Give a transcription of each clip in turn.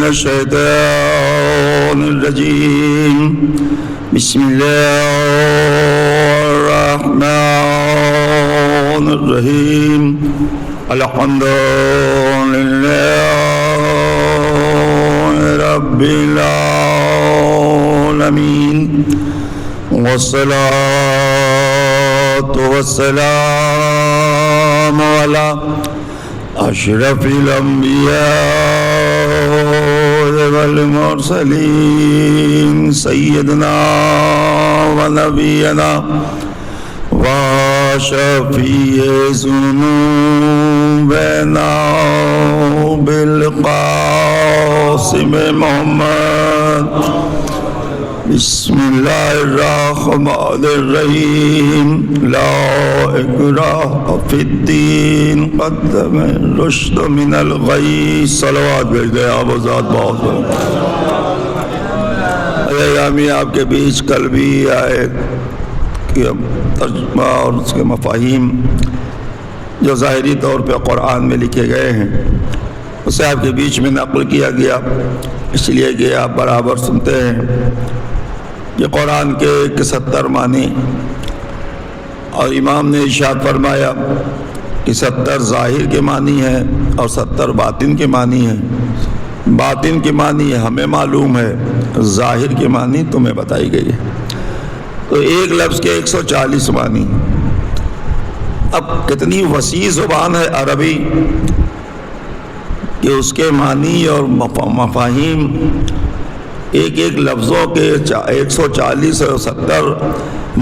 الشيطان الرجيم بسم الله الرحمن الرحيم الحمد لله رب العالمين والصلاة والسلام على أشرف الأنبياء والمرسلين سيدنا ونبينا وشفيع ذنوبنا بالقاسم محمد بسم الله الرحمن الرحيم لا إكراه في الدين قد الرشد من الغي صلوات بھیج دیں آپ ذات بہت گرامی آپ کے بیچ کل بھی آئے کہ ترجمہ اور اس کے مفاہیم جو ظاہری طور پہ قرآن میں لکھے گئے ہیں اسے آپ کے بیچ میں نقل کیا گیا، اس لیے کہ آپ برابر سنتے ہیں کہ قرآن کے 71 معنی، اور امام نے ارشاد فرمایا کہ 70 ظاہر کے معنی ہیں اور 70 باطن کے معنی ہیں۔ باطن کے معنی ہمیں معلوم ہے، ظاہر کے معنی تمہیں بتائی گئی ہے۔ تو ایک لفظ کے 140 معنی۔ اب کتنی وسیع زبان ہے عربی کہ اس کے معنی اور مفاہیم ایک ایک لفظوں کے 140 اور 70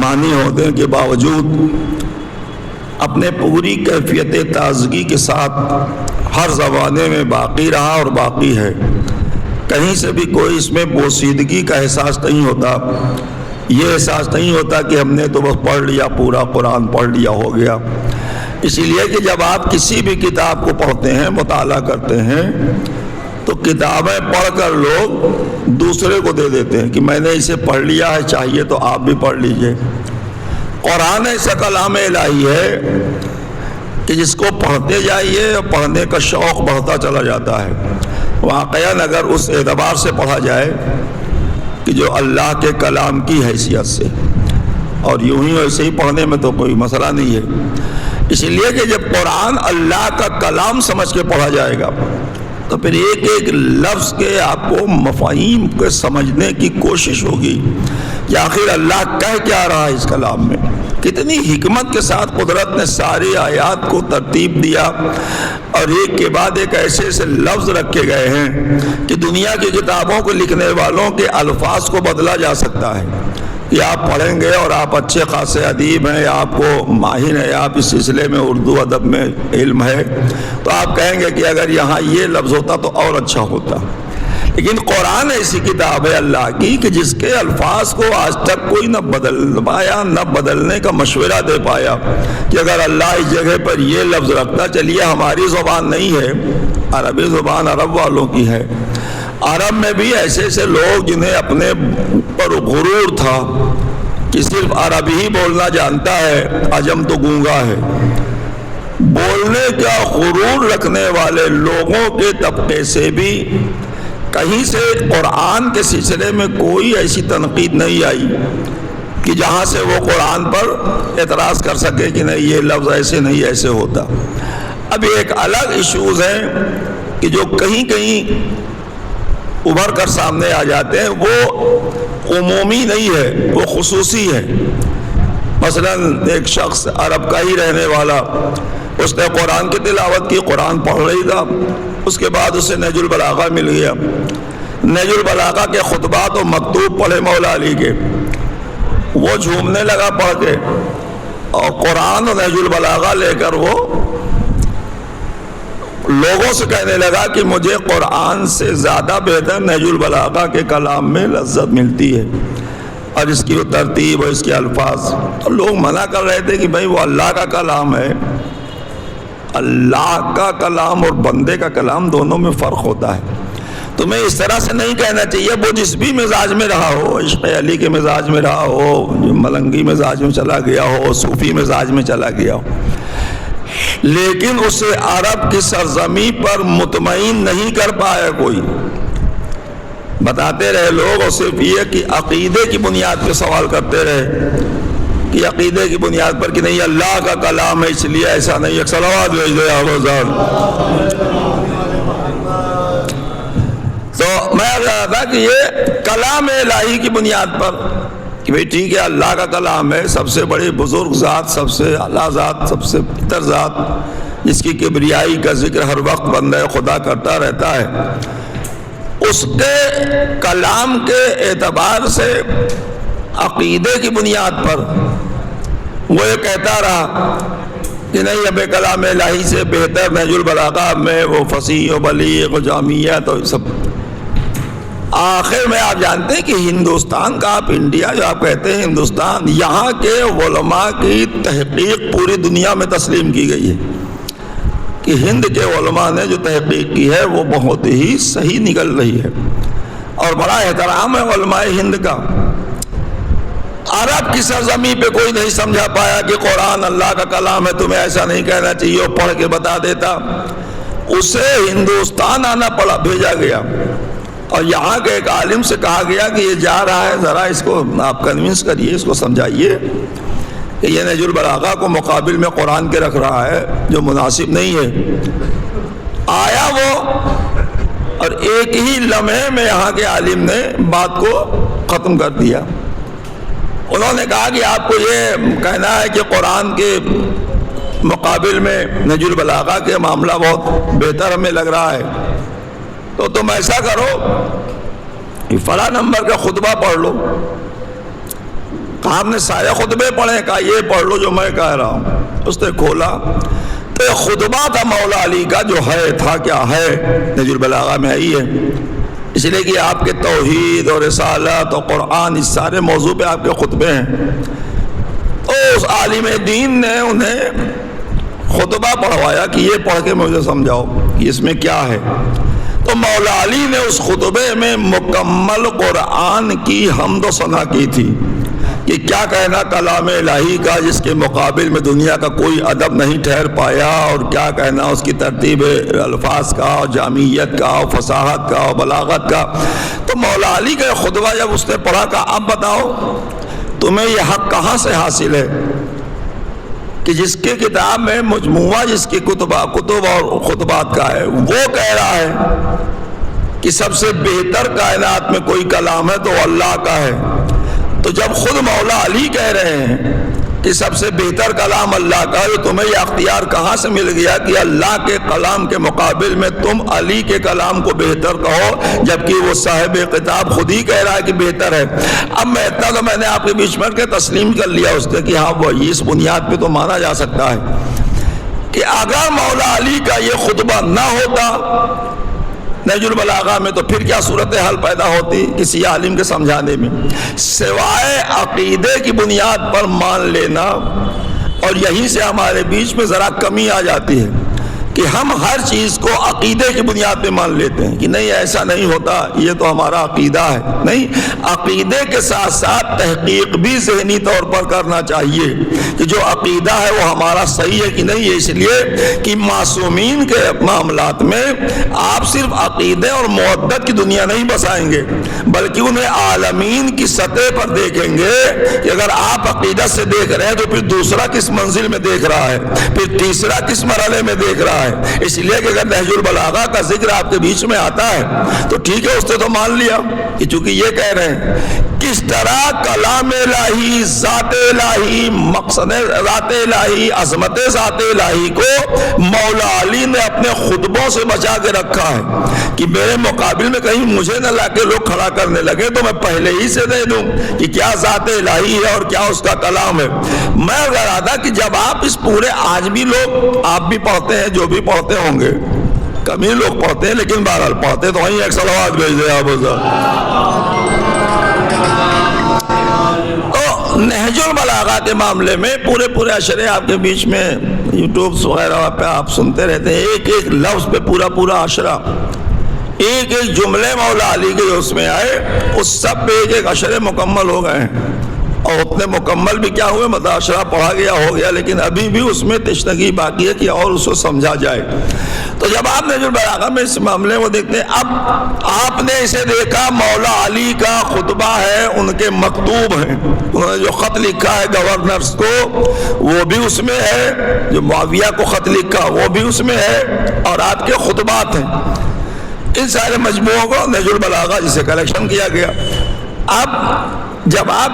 معنی ہونے کے باوجود اپنے پوری کیفیت تازگی کے ساتھ ہر زبانے میں باقی رہا اور باقی ہے۔ کہیں سے بھی کوئی اس میں بوسیدگی کا احساس نہیں ہوتا، یہ احساس نہیں ہوتا کہ ہم نے تو بس پڑھ لیا، پورا قرآن پڑھ لیا ہو گیا۔ اسی لیے کہ جب آپ کسی بھی کتاب کو پڑھتے ہیں، مطالعہ کرتے ہیں، تو کتابیں پڑھ کر لوگ دوسرے کو دے دیتے ہیں کہ میں نے اسے پڑھ لیا ہے، چاہیے تو آپ بھی پڑھ لیجئے۔ قرآن ایسا کلام الہی ہے کہ جس کو پڑھتے جائیے اور پڑھنے کا شوق بڑھتا چلا جاتا ہے۔ واقعاً اگر اس اعتبار سے پڑھا جائے کہ جو اللہ کے کلام کی حیثیت سے، اور یوں ہی ایسے ہی پڑھنے میں تو کوئی مسئلہ نہیں ہے۔ اس لیے کہ جب قرآن اللہ کا کلام سمجھ کے پڑھا جائے گا تو پھر ایک ایک لفظ کے آپ کو مفاہیم کو سمجھنے کی کوشش ہوگی کہ آخر اللہ کہہ کیا رہا ہے اس کلام میں۔ کتنی حکمت کے ساتھ قدرت نے ساری آیات کو ترتیب دیا، اور ایک کے بعد ایک ایسے ایسے لفظ رکھے گئے ہیں کہ دنیا کی کتابوں کو لکھنے والوں کے الفاظ کو بدلا جا سکتا ہے کہ آپ پڑھیں گے اور آپ اچھے خاصے ادیب ہیں، آپ کو ماہر ہیں، آپ اس سلسلے میں اردو ادب میں علم ہے، تو آپ کہیں گے کہ اگر یہاں یہ لفظ ہوتا تو اور اچھا ہوتا۔ لیکن قرآن ایسی کتاب ہے اللہ کی کہ جس کے الفاظ کو آج تک کوئی نہ بدل پایا، نہ بدلنے کا مشورہ دے پایا کہ اگر اللہ اس جگہ پر یہ لفظ رکھتا، چلیے ہماری زبان نہیں ہے، عربی زبان عرب والوں کی ہے۔ عرب میں بھی ایسے ایسے لوگ جنہیں اپنے پر غرور تھا کہ صرف عربی ہی بولنا جانتا ہے، عجم تو گونگا ہے۔ بولنے کا غرور رکھنے والے لوگوں کے طبقے سے بھی کہیں سے قرآن کے سلسلے میں کوئی ایسی تنقید نہیں آئی کہ جہاں سے وہ قرآن پر اعتراض کر سکے کہ نہیں یہ لفظ ایسے نہیں ایسے ہوتا۔ اب ایک الگ ایشوز ہیں کہ جو کہیں کہیں ابھر کر سامنے آ جاتے ہیں، وہ عمومی نہیں ہے، وہ خصوصی ہے۔ مثلا ایک شخص عرب کا ہی رہنے والا، اس نے قرآن کی تلاوت کی، قرآن پڑھ رہی تھا، اس کے بعد اسے نہج البلاغہ مل گیا۔ نہج البلاغہ کے خطبات و مکتوب پڑھے مولا علی کے، وہ جھومنے لگا پڑھ کے، اور قرآن اور نہج البلاغہ لے کر وہ لوگوں سے کہنے لگا کہ مجھے قرآن سے زیادہ بہتر نہج البلاغہ کے کلام میں لذت ملتی ہے، اور اس کی وہ ترتیب اور اس کے الفاظ۔ تو لوگ منع کر رہے تھے کہ بھائی وہ اللہ کا کلام ہے، اللہ کا کلام اور بندے کا کلام دونوں میں فرق ہوتا ہے۔ تمہیں اس طرح سے نہیں کہنا چاہیے، وہ جس بھی مزاج میں رہا ہو، عشق علی کے مزاج میں رہا ہو، ملنگی مزاج میں چلا گیا ہو، صوفی مزاج میں چلا گیا ہو، لیکن اسے عرب کی سرزمین پر مطمئن نہیں کر پایا کوئی بتاتے رہے لوگ، اور صرف یہ کہ عقیدے کی بنیاد پہ سوال کرتے رہے کہ عقیدے کی بنیاد پر کہ نہیں اللہ کا کلام ہے اس لیے ایسا نہیں. ایک صلوات بھیج دے آبازان. تو میں کہہ رہا تھا کہ یہ کلام الہی کی بنیاد پر کہ بھئی ٹھیک ہے اللہ کا کلام ہے، سب سے بڑی بزرگ ذات، سب سے اعلیٰ ذات، سب سے بہتر ذات، جس کی کبریائی کا ذکر ہر وقت بندہ خدا کرتا رہتا ہے، اس کے کلام کے اعتبار سے عقیدے کی بنیاد پر وہ یہ کہتا رہا کہ نہیں اب کلام الہی سے بہتر نہج البلاغہ میں وہ فصیح و بلیغ و جامعیت اور سب. آخر میں آپ جانتے ہیں کہ ہندوستان کا، آپ انڈیا جو آپ کہتے ہیں ہندوستان، یہاں کے علماء کی تحقیق پوری دنیا میں تسلیم کی گئی ہے کہ ہند کے علماء نے جو تحقیق کی ہے وہ بہت ہی صحیح نکل رہی ہے، اور بڑا احترام ہے علماء ہند کا. عرب کی سرزمین پہ کوئی نہیں سمجھا پایا کہ قرآن اللہ کا کلام ہے، تمہیں ایسا نہیں کہنا چاہیے، وہ پڑھ کے بتا دیتا. اسے ہندوستان آنا پڑا، بھیجا گیا، اور یہاں کے ایک عالم سے کہا گیا کہ یہ جا رہا ہے، ذرا اس کو آپ کنونس کریے، اس کو سمجھائیے کہ یہ نہج البلاغہ کو مقابل میں قرآن کے رکھ رہا ہے جو مناسب نہیں ہے. آیا وہ، اور ایک ہی لمحے میں یہاں کے عالم نے بات کو ختم کر دیا. انہوں نے کہا کہ آپ کو یہ کہنا ہے کہ قرآن کے مقابل میں نہج البلاغہ کے معاملہ بہت بہتر ہمیں لگ رہا ہے، تو تم ایسا کرو کہ فلاں نمبر کا خطبہ پڑھ لو. کہا ہم نے سارے خطبے پڑھے؟ کہا یہ پڑھ لو جو میں کہہ رہا ہوں. اس نے کھولا تو یہ خطبہ تھا مولا علی کا، جو ہے تھا کیا ہے نہج البلاغہ میں ہی ہے، اس لیے کہ آپ کے توحید اور رسالت اور قرآن اس سارے موضوع پہ آپ کے خطبے ہیں. تو اس عالم دین نے انہیں خطبہ پڑھوایا کہ یہ پڑھ کے مجھے سمجھاؤ کہ اس میں کیا ہے. تو مولا علی نے اس خطبے میں مکمل قرآن کی حمد و ثنا کی تھی کہ کیا کہنا کلام الہی کا جس کے مقابل میں دنیا کا کوئی ادب نہیں ٹھہر پایا، اور کیا کہنا اس کی ترتیب الفاظ کا اور جامعیت کا اور فصاحت کا اور بلاغت کا. تو مولا علی کا خطبہ جب اس نے پڑھا، کہ اب بتاؤ تمہیں یہ حق کہاں سے حاصل ہے کہ جس کے کتاب میں مجموعہ جس کی کتب اور خطبات کا ہے، وہ کہہ رہا ہے کہ سب سے بہتر کائنات میں کوئی کلام ہے تو اللہ کا ہے. تو جب خود مولا علی کہہ رہے ہیں کہ سب سے بہتر کلام اللہ کا ہے، تو تمہیں یہ اختیار کہاں سے مل گیا کہ اللہ کے کلام کے مقابل میں تم علی کے کلام کو بہتر کہو، جبکہ وہ صاحب کتاب خود ہی کہہ رہا ہے کہ بہتر ہے. اب میں اتنا تو میں نے آپ کے بیچ میں کے تسلیم کر لیا اس نے کہ ہاں وہ اس بنیاد پہ تو مانا جا سکتا ہے کہ اگر مولا علی کا یہ خطبہ نہ ہوتا نہج البلاغہ میں، تو پھر کیا صورتحال پیدا ہوتی کسی عالم کے سمجھانے میں، سوائے عقیدے کی بنیاد پر مان لینا. اور یہیں سے ہمارے بیچ میں ذرا کمی آ جاتی ہے کہ ہم ہر چیز کو عقیدے کی بنیاد پہ مان لیتے ہیں کہ نہیں ایسا نہیں ہوتا، یہ تو ہمارا عقیدہ ہے. نہیں، عقیدے کے ساتھ ساتھ تحقیق بھی ذہنی طور پر کرنا چاہیے کہ جو عقیدہ ہے وہ ہمارا صحیح ہے کہ نہیں ہے. اس لیے کہ معصومین کے معاملات میں آپ صرف عقیدے اور معدت کی دنیا نہیں بسائیں گے، بلکہ انہیں عالمین کی سطح پر دیکھیں گے کہ اگر آپ عقیدت سے دیکھ رہے ہیں تو پھر دوسرا کس منزل میں دیکھ رہا ہے، پھر تیسرا کس مرحلے میں دیکھ رہا ہے. اس لیے کہ اگر نہج البلاغہ کا ذکر آپ کے بیچ میں آتا ہے تو ٹھیک ہے، اس نے تو مان لیا کہ چونکہ یہ کہہ رہے ہیں کس طرح کلام الہی، ذات الہی، مقصد ذات الہی، عظمت ذات الہی کو مولا علی نے اپنے خطبوں سے بچا کے رکھا ہے کہ میرے مقابل میں کہیں مجھے نہ لا کے لوگ کھڑا کرنے لگے تو میں پہلے ہی سے دے دوں کہ کیا ذات الہی ہے اور کیا اس کا کلام ہے. میں کہہ رہا تھا کہ جب آپ اس پورے، آج بھی لوگ، آپ بھی پڑھتے ہیں، جو بھی پڑھتے ہوں گے، کم ہی لوگ پڑھتے ہیں لیکن بہرحال پڑھتے تو وہیں. ایک صلوات بھیج دیں آپ. تو نہج البلاغہ کے معاملے میں پورے اشرے آپ کے بیچ میں یوٹیوبس وغیرہ پہ آپ سنتے رہتے ہیں، ایک ایک لفظ پہ پورا اشرہ، ایک ایک جملے مولا علی کے اس میں آئے، اس سب پہ ایک ایک اشرے مکمل ہو گئے ہیں. اور اتنے مکمل بھی کیا ہوئے، مداشرہ پڑھا گیا ہو گیا، لیکن ابھی بھی اس میں تشنگی باقی ہے کہ اور اس کو سمجھا جائے۔ تو جب آپ نہج البلاغہ میں اس معاملے کو دیکھتے ہیں، اب آپ نے اسے دیکھا مولا علی کا خطبہ ہے، ان کے مکتوب ہیں، انہوں نے جو خط لکھا ہے گورنرز کو وہ بھی اس میں ہے، جو معاویہ کو خط لکھا وہ بھی اس میں ہے، اور آپ کے خطبات ہیں، ان سارے مجموعوں کو نہج البلاغہ جسے کلیکشن کیا گیا۔ اب جب آپ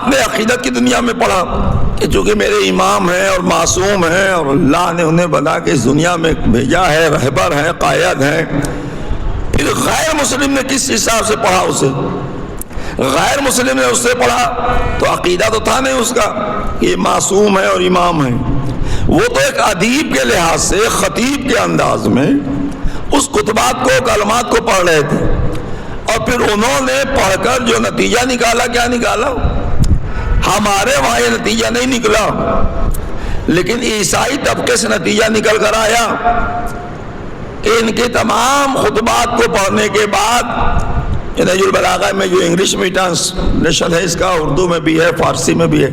نے عقیدت کی دنیا میں پڑھا کہ چونکہ میرے امام ہیں اور معصوم ہیں اور اللہ نے انہیں بنا کے اس دنیا میں بھیجا ہے، رہبر ہیں، قائد ہیں، پھر غیر مسلم نے کس حساب سے پڑھا اسے؟ غیر مسلم نے اس سے پڑھا تو عقیدہ تو تھا نہیں اس کا کہ یہ معصوم ہے اور امام ہیں، وہ تو ایک ادیب کے لحاظ سے، خطیب کے انداز میں اس خطبات کو، کلمات کو پڑھ رہے تھے، اور پھر انہوں نے پڑھ کر جو نتیجہ نکالا، کیا نکالا؟ ہمارے وہاں یہ نتیجہ نہیں نکلا، لیکن عیسائی طبقے سے نتیجہ نکل کر آیا کہ ان کے تمام خطبات کو پڑھنے کے بعد، نہج البلاغہ میں جو انگلش میں ٹرانسلیشن ہے اس کا، اردو میں بھی ہے، فارسی میں بھی ہے،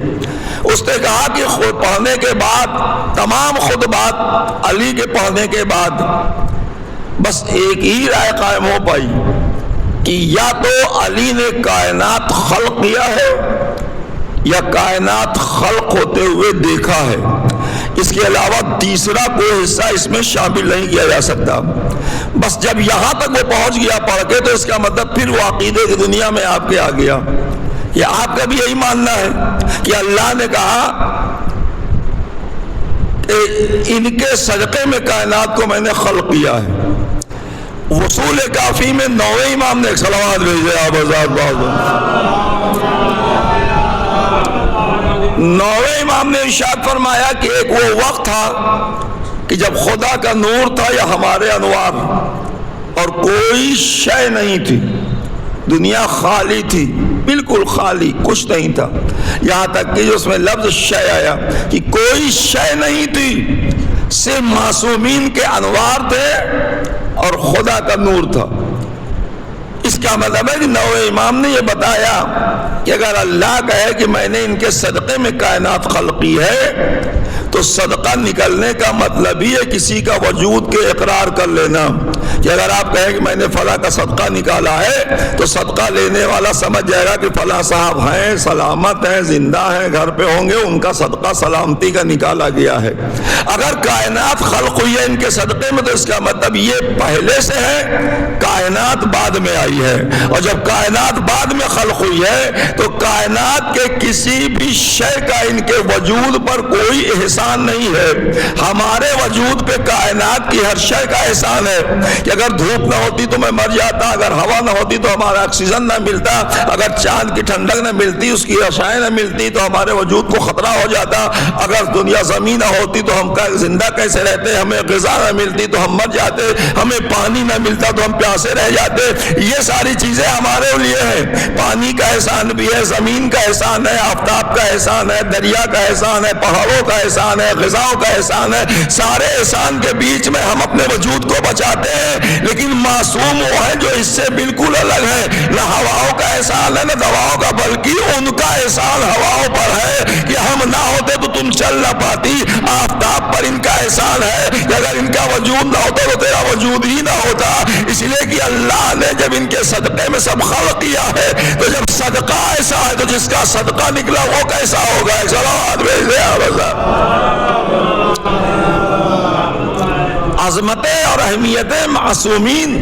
اس نے کہا کہ پڑھنے کے بعد تمام خطبات علی کے پڑھنے کے بعد بس ایک ہی رائے قائم ہو پائی کہ یا تو علی نے کائنات خلق کیا ہے یا کائنات خلق ہوتے ہوئے دیکھا ہے، اس کے علاوہ تیسرا کوئی حصہ اس میں شامل نہیں کیا جا سکتا۔ بس جب یہاں تک وہ پہنچ گیا پڑھ کے، تو اس کا مطلب پھر وہ عقیدے کی دنیا میں آپ کے آ گیا۔ یا آپ کا بھی یہی ماننا ہے کہ اللہ نے کہا کہ ان کے صدقے میں کائنات کو میں نے خلق کیا ہے؟ وصول کافی میں 9ویں امام نے ایک صلوات بھیجے، آپ آزاد نویں امام نے ارشاد فرمایا کہ ایک وہ وقت تھا کہ جب خدا کا نور تھا یا ہمارے انوار، اور کوئی شے نہیں تھی، دنیا خالی تھی، بالکل خالی، کچھ نہیں تھا، یہاں تک کہ اس میں لفظ شے آیا کہ کوئی شے نہیں تھی، صرف معصومین کے انوار تھے اور خدا کا نور تھا۔ اس کا مطلب ہے کہ نویں امام نے یہ بتایا کہ اگر اللہ کہے کہ میں نے ان کے صدقے میں کائنات خلقی ہے، تو صدقہ نکلنے کا مطلب ہی ہے کسی کا وجود کے اقرار کر لینا، کہ اگر آپ کہیں کہ میں نے فلاں کا صدقہ نکالا ہے، تو صدقہ لینے والا سمجھ جائے گا کہ فلاں صاحب ہیں، سلامت ہیں، زندہ ہیں، گھر پہ ہوں گے، ان کا صدقہ سلامتی کا نکالا گیا ہے۔ اگر کائنات خلق ہوئی ہے ان کے صدقے میں، تو اس کا مطلب یہ پہلے سے ہے، کائنات بعد میں آئی ہے، اور جب کائنات بعد میں خلق ہوئی ہے تو کائنات کے کسی بھی شے کا ان کے وجود پر کوئی احسان نہیں ہے۔ ہمارے وجود پہ کائنات کی ہر شے کا احسان ہے کہ اگر دھوپ نہ ہوتی تو میں مر جاتا، اگر ہوا نہ ہوتی تو ہمارا آکسیجن نہ ملتا، اگر چاند کی ٹھنڈک نہ ملتی، اس کی رسائیں نہ ملتی تو ہمارے وجود کو خطرہ ہو جاتا، اگر دنیا زمین نہ ہوتی تو ہم زندہ کیسے رہتے، ہمیں غذا نہ ملتی تو ہم مر جاتے، ہمیں پانی نہ ملتا تو ہم پیاسے رہ جاتے۔ یہ ساری چیزیں ہمارے لیے ہیں، پانی کا احسان بھی ہے، زمین کا احسان ہے، آفتاب کا احسان ہے، دریا کا احسان ہے، پہاڑوں کا احسان ہے، غذاؤں کا احسان ہے۔ سارے احسان کے بیچ میں ہم اپنے وجود کو بچاتے ہیں، لیکن معصوم وہ ہیں جو اس سے بالکل الگ ہیں، نہ ہواؤں کا احسان ہے نہ دواؤں کا، بلکہ ان کا احسان ہواؤں پر ہے کہ ہم نہ ہوتے تو تم چل نہ پاتی۔ آفتاب پر ان کا احسان ہے کہ اگر ان کا وجود نہ ہوتا تو تیرا وجود ہی نہ ہوتا، اس لیے کہ اللہ نے جب ان کے صدقے میں سب خلق کیا ہے، تو جب صدقہ ایسا ہے تو جس کا صدقہ نکلا وہ کیسا ہوگا؟ صلوات بھیجے عظمتیں اور اہمیتیں معصومین،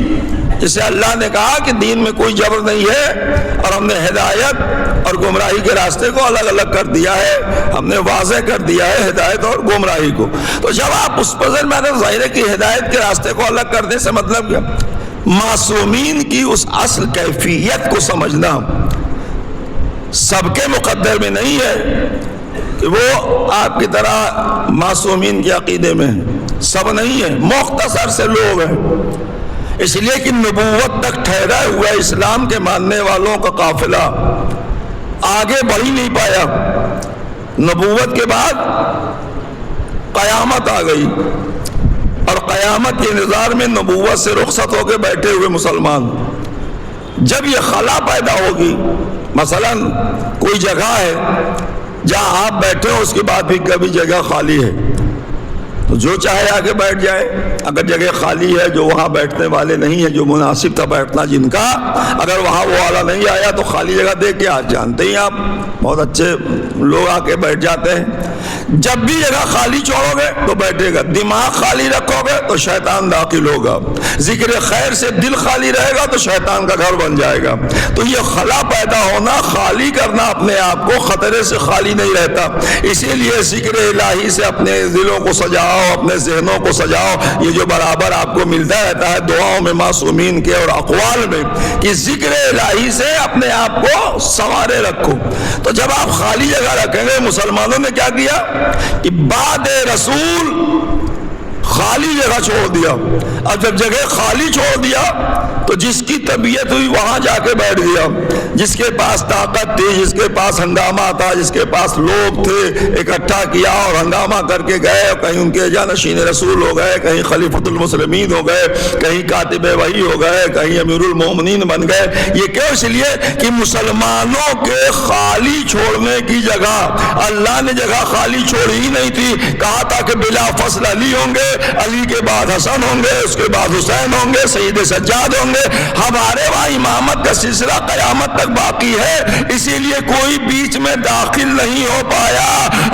جسے اللہ نے کہا کہ دین میں کوئی جبر نہیں ہے، اور ہم نے ہدایت اور گمراہی کے راستے کو الگ الگ کر دیا ہے، ہم نے واضح کر دیا ہے ہدایت اور گمراہی کو۔ تو جب آپ اس پر میں نے ظاہر ہے کہ ہدایت کے راستے کو الگ کرنے سے مطلب کیا؟ معصومین کی اس اصل کیفیت کو سمجھنا۔ سب کے مقدر میں نہیں ہے کہ وہ آپ کی طرح معصومین کے عقیدے میں ہیں، سب نہیں ہیں، مختصر سے لوگ ہیں، اس لیے کہ نبوت تک ٹھہرا ہوا اسلام کے ماننے والوں کا قافلہ آگے بڑھ ہی نہیں پایا۔ نبوت کے بعد قیامت آ گئی، اور قیامت کے انتظار میں نبوت سے رخصت ہو کے بیٹھے ہوئے مسلمان، جب یہ خلا پیدا ہوگی مثلاً کوئی جگہ ہے جہاں آپ بیٹھے ہو، اس کے بعد بھی کبھی جگہ خالی ہے تو جو چاہے آگے بیٹھ جائے. اگر جگہ خالی ہے، جو وہاں بیٹھنے والے نہیں ہیں، جو مناسب تھا بیٹھنا جن کا، اگر وہاں وہ والا نہیں آیا تو خالی جگہ دیکھ کے آج جانتے ہی آپ بہت اچھے لوگ آ کے بیٹھ جاتے ہیں. جب بھی جگہ خالی چھوڑو گے تو بیٹھے گا، دماغ خالی رکھو گے تو شیطان داخل ہوگا، ذکر خیر سے دل خالی رہے گا تو شیطان کا گھر بن جائے گا. تو یہ خلا پیدا ہونا، خالی کرنا اپنے آپ کو، خطرے سے خالی نہیں رہتا. اسی لیے ذکر الہی سے اپنے دلوں کو سجاؤ، اپنے ذہنوں کو سجاؤ. یہ جو برابر آپ کو ملتا رہتا ہے دعاؤں میں معصومین کے اور اقوال میں کہ ذکر الہی سے اپنے آپ کو سنوارے رکھو. تو جب آپ خالی جگہ رکھیں گے، مسلمانوں نے کیا کیا کہ بعد رسول خالی جگہ چھوڑ دیا. اب جب جگہ خالی چھوڑ دیا تو جس کی طبیعت ہوئی وہاں جا کے بیٹھ گیا، جس کے پاس طاقت تھی، جس کے پاس ہنگامہ تھا، جس کے پاس لوگ تھے، اکٹھا کیا اور ہنگامہ کر کے گئے. کہیں ان کے جانشین رسول ہو گئے، کہیں خلیفۃ المسلمین ہو گئے، کہیں کاتب وحی ہو گئے، کہیں امیر المومنین بن گئے. یہ کیوں؟ اس لیے کہ مسلمانوں کے خالی چھوڑنے کی جگہ، اللہ نے جگہ خالی چھوڑی ہی نہیں تھی. کہا تھا کہ بلا فصل علی ہوں گے، علی کے بعد حسن ہوں گے، اس کے بعد حسین ہوں گے، سید سجاد ہوں گے. ہمارے وہاں امامت کا سلسلہ قیامت تک باقی ہے، اسی لیے کوئی بیچ میں داخل نہیں ہو پایا.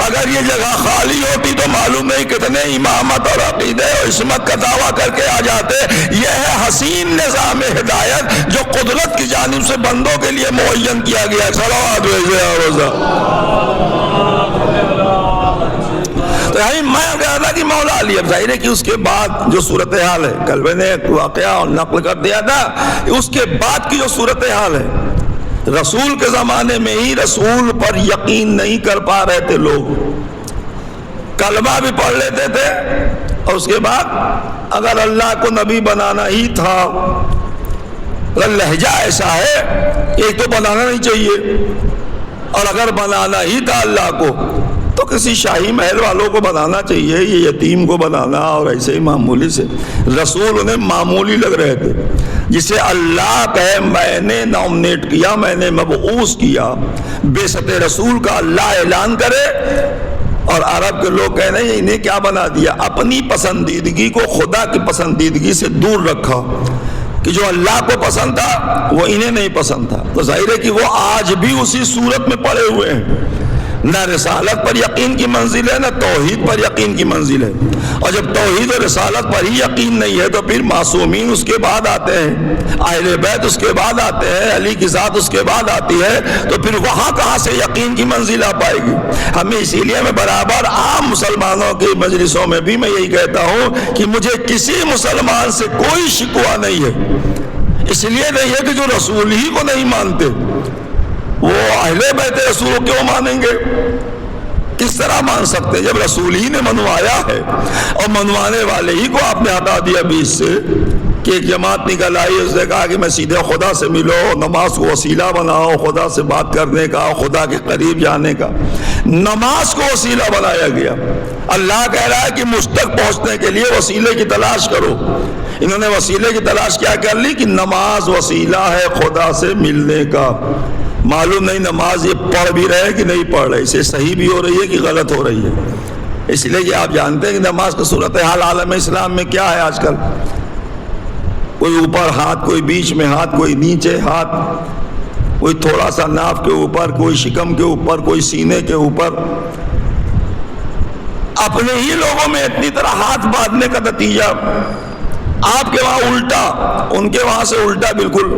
اگر یہ جگہ خالی ہوتی تو معلوم نہیں کتنے امامت اور عقیدے اور عصمت کا دعویٰ کر کے آ جاتے. یہ ہے حسین نظام ہدایت جو قدرت کی جانب سے بندوں کے لیے معین کیا گیا. صلوات تو یعنی میں کہا تھا کہ مولا علی، اب ظاہر ہے کہ اس کے بعد جو صورتحال ہے، کل میں نے ایک واقعہ نقل کر دیا تھا، اس کے بعد کی جو صورتحال ہے، رسول کے زمانے میں ہی رسول پر یقین نہیں کر پا رہے تھے لوگ. کلمہ بھی پڑھ لیتے تھے اور اس کے بعد اگر اللہ کو نبی بنانا ہی تھا، اگر لہجہ ایسا ہے ایک تو بنانا نہیں چاہیے، اور اگر بنانا ہی تھا اللہ کو تو کسی شاہی محل والوں کو بنانا چاہیے، یہ یتیم کو بنانا اور ایسے ہی معمولی سے. رسول انہیں معمولی لگ رہے تھے. جسے اللہ کہے میں نے نامنیٹ کیا، میں نے مبعوث کیا، بعثت رسول کا اللہ اعلان کرے اور عرب کے لوگ کہہ رہے ہیں انہیں کیا بنا دیا، اپنی پسندیدگی کو خدا کی پسندیدگی سے دور رکھا کہ جو اللہ کو پسند تھا وہ انہیں نہیں پسند تھا. تو ظاہر ہے کہ وہ آج بھی اسی صورت میں پڑے ہوئے ہیں. نہ رسالت پر یقین کی منزل ہے، نہ توحید پر یقین کی منزل ہے. اور جب توحید اور رسالت پر ہی یقین نہیں ہے تو پھر معصومین اس کے بعد آتے ہیں، اہل بیت اس کے بعد آتے ہیں، علی کی ذات اس کے بعد آتی ہے، تو پھر وہاں کہاں سے یقین کی منزل آ پائے گی. ہمیں اسی لیے میں برابر عام مسلمانوں کی مجلسوں میں بھی میں یہی کہتا ہوں کہ مجھے کسی مسلمان سے کوئی شکوہ نہیں ہے. اس لیے نہیں ہے کہ جو رسول ہی کو نہیں مانتے وہ اہل بیت رسول کو کیوں مانیں گے؟ کس طرح مان سکتے ہیں جب رسول ہی نے منوایا ہے، اور منوانے والے ہی کو آپ نے ہٹا دیا بیچ سے کہ ایک جماعت نکل آئی، اس نے کہا کہ میں سیدھے خدا سے ملو، نماز کو وسیلہ بناؤ خدا سے بات کرنے کا، خدا کے قریب جانے کا. نماز کو وسیلہ بنایا گیا. اللہ کہہ رہا ہے کہ مجھ تک پہنچنے کے لیے وسیلے کی تلاش کرو. انہوں نے وسیلے کی تلاش کیا کر لی کہ نماز وسیلہ ہے خدا سے ملنے کا. معلوم نہیں نماز یہ پڑھ بھی رہے کہ نہیں پڑھ رہے، اسے صحیح بھی ہو رہی ہے کہ غلط ہو رہی ہے. اس لیے کہ آپ جانتے ہیں کہ نماز کی صورتحال عالم اسلام میں کیا ہے آج کل. کوئی اوپر ہاتھ، کوئی بیچ میں ہاتھ، کوئی نیچے ہاتھ، کوئی تھوڑا سا ناف کے اوپر، کوئی شکم کے اوپر، کوئی سینے کے اوپر. اپنے ہی لوگوں میں اتنی طرح ہاتھ باندھنے کا نتیجہ آپ کے وہاں الٹا، ان کے وہاں سے الٹا. بالکل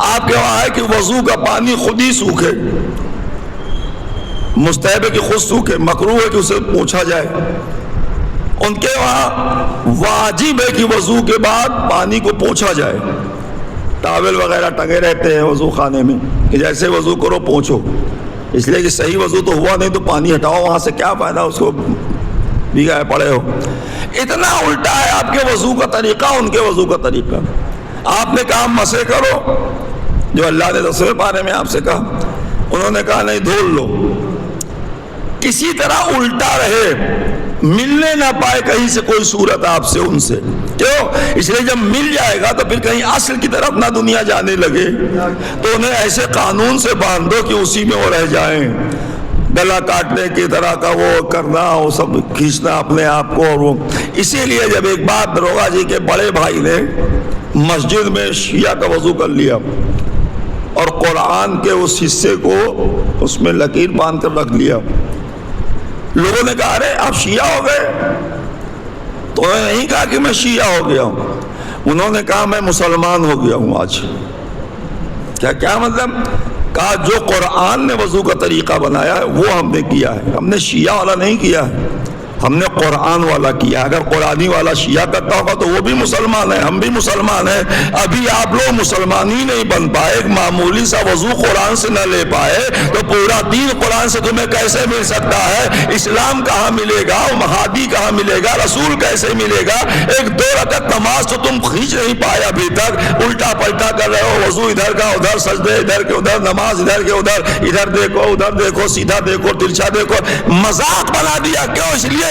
آپ کے وہاں ہے کہ وضو کا پانی خود ہی سوکھے، مستحب ہے کہ خود سوکھے، مکروہ ہے کہ اسے پوچھا جائے. ان کے وہاں واجب ہے کہ وضو کے بعد پانی کو پوچھا جائے. ٹاول وغیرہ ٹنگے رہتے ہیں وضو خانے میں کہ جیسے وضو کرو پوچھو، اس لیے کہ صحیح وضو تو ہوا نہیں تو پانی ہٹاؤ وہاں سے، کیا فائدہ اس کو بھیگائے پڑے ہو. اتنا الٹا ہے آپ کے وضو کا طریقہ ان کے وضو کا طریقہ. آپ نے کہا مسے کرو جو اللہ نے 10ویں پارے میں آپ سے کہا، انہوں نے کہا نہیں دھول لو. کسی طرح الٹا رہے، ملنے نہ پائے کہیں سے کوئی صورت آپ سے ان سے. کیوں؟ اس لیے جب مل جائے گا تو پھر کہیں اصل کی طرف نہ دنیا جانے لگے، تو انہیں ایسے قانون سے باندھو کہ اسی میں وہ رہ جائیں، گلا کاٹنے کی طرح کا وہ کرنا، وہ سب کھینچنا اپنے آپ کو۔ اور وہ اسی لیے جب ایک بات داروغہ جی کے بڑے بھائی نے مسجد میں شیعہ کا وضو کر لیا اور قرآن کے اس حصے کو اس میں لکیر باندھ کر رکھ لیا، لوگوں نے کہا ارے آپ شیعہ ہو گئے؟ تو انہوں نے نہیں کہا کہ میں شیعہ ہو گیا ہوں، انہوں نے کہا میں مسلمان ہو گیا ہوں آج۔ کیا مطلب؟ کہا جو قرآن نے وضو کا طریقہ بنایا ہے وہ ہم نے کیا ہے، ہم نے شیعہ والا نہیں کیا ہے، ہم نے قرآن والا کیا ہے۔ اگر قرآنی والا شیعہ کرتا ہوگا تو وہ بھی مسلمان ہے، ہم بھی مسلمان ہیں۔ ابھی آپ لوگ مسلمان ہی نہیں بن پائے، ایک معمولی سا وضو قرآن سے نہ لے پائے تو پورا دین قرآن سے تمہیں کیسے مل سکتا ہے؟ اسلام کہاں ملے گا؟ مہادی کہاں ملے گا؟ رسول کیسے ملے گا؟ ایک 2 رکعت نماز تو تم کھینچ نہیں پائے ابھی تک، الٹا پلٹا کر رہے ہو، وضو ادھر کا ادھر، سجدے ادھر کے ادھر، نماز ادھر کے ادھر، ادھر دیکھو ادھر دیکھو، سیدھا دیکھو ترچھا دیکھو، مذاق بنا دیا۔ کیوں؟ اس لیے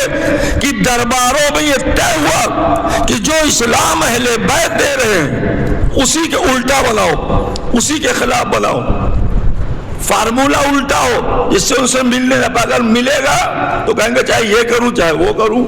کہ درباروں میں یہ طے ہوا کہ جو اسلام اہل بیت دے رہے ہیں اسی کے الٹا بناؤ، اسی کے خلاف بناؤ، فارمولہ الٹا ہو جس سے ان سے ملنے نہ پائے۔ اگر ملے گا تو کہیں گے چاہے یہ کروں چاہے وہ کروں،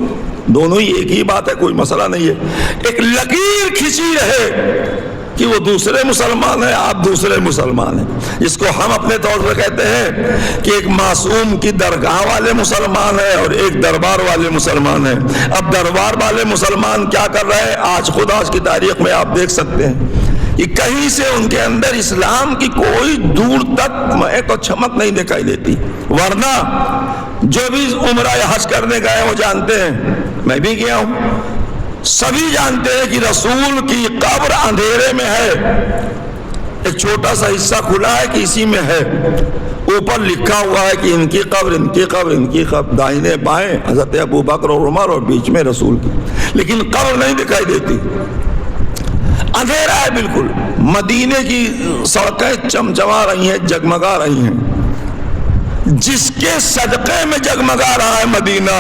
دونوں ہی ایک ہی بات ہے، کوئی مسئلہ نہیں ہے۔ ایک لکیر کھینچی رہے کہ وہ دوسرے مسلمان ہیں، آپ دوسرے مسلمان ہیں، جس کو ہم اپنے طور پر کہتے ہیں کہ ایک معصوم کی درگاہ والے مسلمان ہیں اور ایک دربار والے مسلمان ہیں۔ اب دربار والے مسلمان کیا کر رہے ہیں؟ آج کی تاریخ میں آپ دیکھ سکتے ہیں کہ کہیں سے ان کے اندر اسلام کی کوئی دور تک مہک اور چمک نہیں دکھائی دیتی، ورنہ جو بھی عمرہ یا حج کرنے گئے وہ جانتے ہیں، میں بھی گیا ہوں، سبھی جانتے ہیں کہ رسول کی قبر اندھیرے میں ہے، ایک چھوٹا سا حصہ کھلا ہے کہ اسی میں ہے، اوپر لکھا ہوا ہے کہ ان کی قبر، ان کی قبر، ان کی قبر، دائیں بائیں حضرت ابوبکر اور عمر اور بیچ میں رسول کی، لیکن قبر نہیں دکھائی دیتی، اندھیرا ہے بالکل۔ مدینے کی سڑکیں چمچما رہی ہیں، جگمگا رہی ہیں، جس کے صدقے میں جگمگا رہا ہے مدینہ،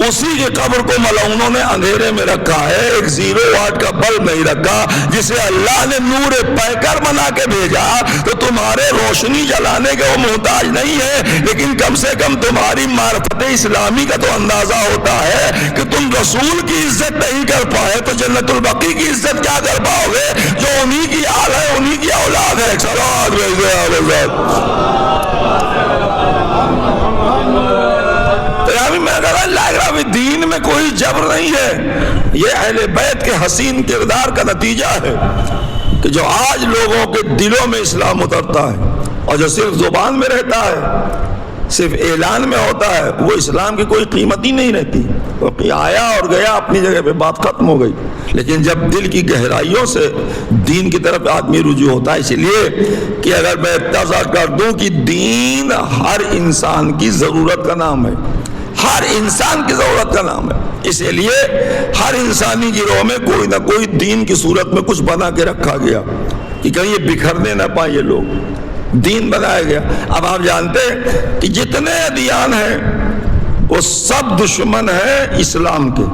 اسی کے قبر کو ملعونوں نے اندھیرے میں رکھا ہے، ایک 0 واٹ کا بلب نہیں رکھا، جسے اللہ نے نور پیکر بنا کے بھیجا تو تمہارے روشنی جلانے کے وہ محتاج نہیں ہے، لیکن کم سے کم تمہاری معرفت اسلامی کا تو اندازہ ہوتا ہے کہ تم رسول کی عزت نہیں کر پائے تو جنت البقیع کی عزت کیا کر پاؤ گے جو انہی کی آل ہے، انہی کی اولاد ہے۔ دین میں کوئی جبر نہیں ہے، یہ اہل بیت کے حسین کردار کا نتیجہ ہے کہ جو آج لوگوں کے دلوں میں اسلام اترتا ہے اور جو صرف زبان میں رہتا ہے، صرف اعلان میں ہوتا ہے، وہ اسلام کی کوئی قیمت ہی نہیں رہتی، وہ آیا اور گیا اپنی جگہ پہ، بات ختم ہو گئی۔ لیکن جب دل کی گہرائیوں سے دین کی طرف آدمی رجوع ہوتا ہے، اس لیے کہ اگر میں اتضاح کر دوں کہ دین ہر انسان کی ضرورت کا نام ہے، ہر انسان کی ضرورت کا نام ہے، اس لیے ہر انسانی گروہ میں کوئی نہ کوئی دین کی صورت میں کچھ بنا کے رکھا گیا کہ کہیں یہ بکھرنے نہ پائیں، یہ لوگ دین بنایا گیا۔ اب آپ جانتے ہیں کہ جتنے ادیان ہیں وہ سب دشمن ہیں اسلام کے،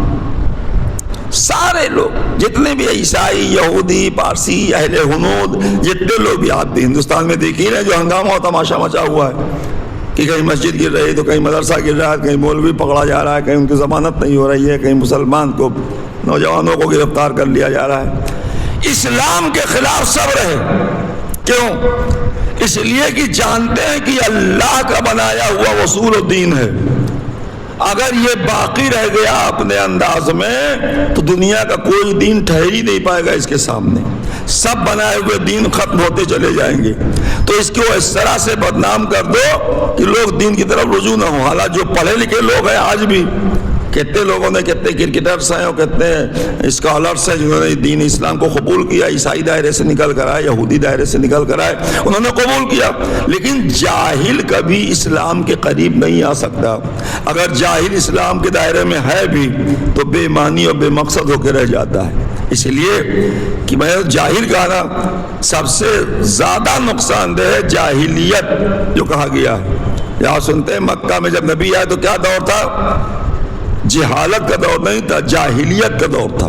سارے لوگ جتنے بھی عیسائی، یہودی، پارسی، اہل ہنود، جتنے لوگ بھی آپ ہندوستان میں دیکھیں نا جو ہنگامہ و تماشا مچا ہوا ہے کہ کہیں مسجد گر رہی تو کہیں مدرسہ گر رہا ہے، کہیں مولوی پکڑا جا رہا ہے، کہیں ان کی ضمانت نہیں ہو رہی ہے، کہیں مسلمان کو، نوجوانوں کو گرفتار کر لیا جا رہا ہے، اسلام کے خلاف سب رہے۔ کیوں؟ اس لیے کہ جانتے ہیں کہ اللہ کا بنایا ہوا اصول و دین ہے، اگر یہ باقی رہ گیا اپنے انداز میں تو دنیا کا کوئی دین ٹھہر ہی نہیں پائے گا اس کے سامنے، سب بنائے ہوئے دین ختم ہوتے چلے جائیں گے۔ تو اس کو اس طرح سے بدنام کر دو کہ لوگ دین کی طرف رجوع نہ ہو۔ حالانکہ جو پڑھے لکھے لوگ ہیں آج بھی، کتنے لوگوں نے، کتنے کرکٹرز ہیں اور کتنے اسکالرس ہیں جنہوں نے دین اسلام کو قبول کیا، عیسائی دائرے سے نکل کر آئے، یہودی دائرے سے نکل کر آئے، انہوں نے قبول کیا، لیکن جاہل کبھی اسلام کے قریب نہیں آ سکتا۔ اگر جاہل اسلام کے دائرے میں ہے بھی تو بے معنی اور بے مقصد ہو کے رہ جاتا ہے۔ اس لیے کہ میں جاہل کہنا سب سے زیادہ نقصان دہ ہے جاہلیت جو کہا گیا ہے۔ یہاں سنتے ہیں مکہ میں جب نبی آئے تو کیا دور تھا؟ جہالت کا دور نہیں تھا، جاہلیت کا دور تھا۔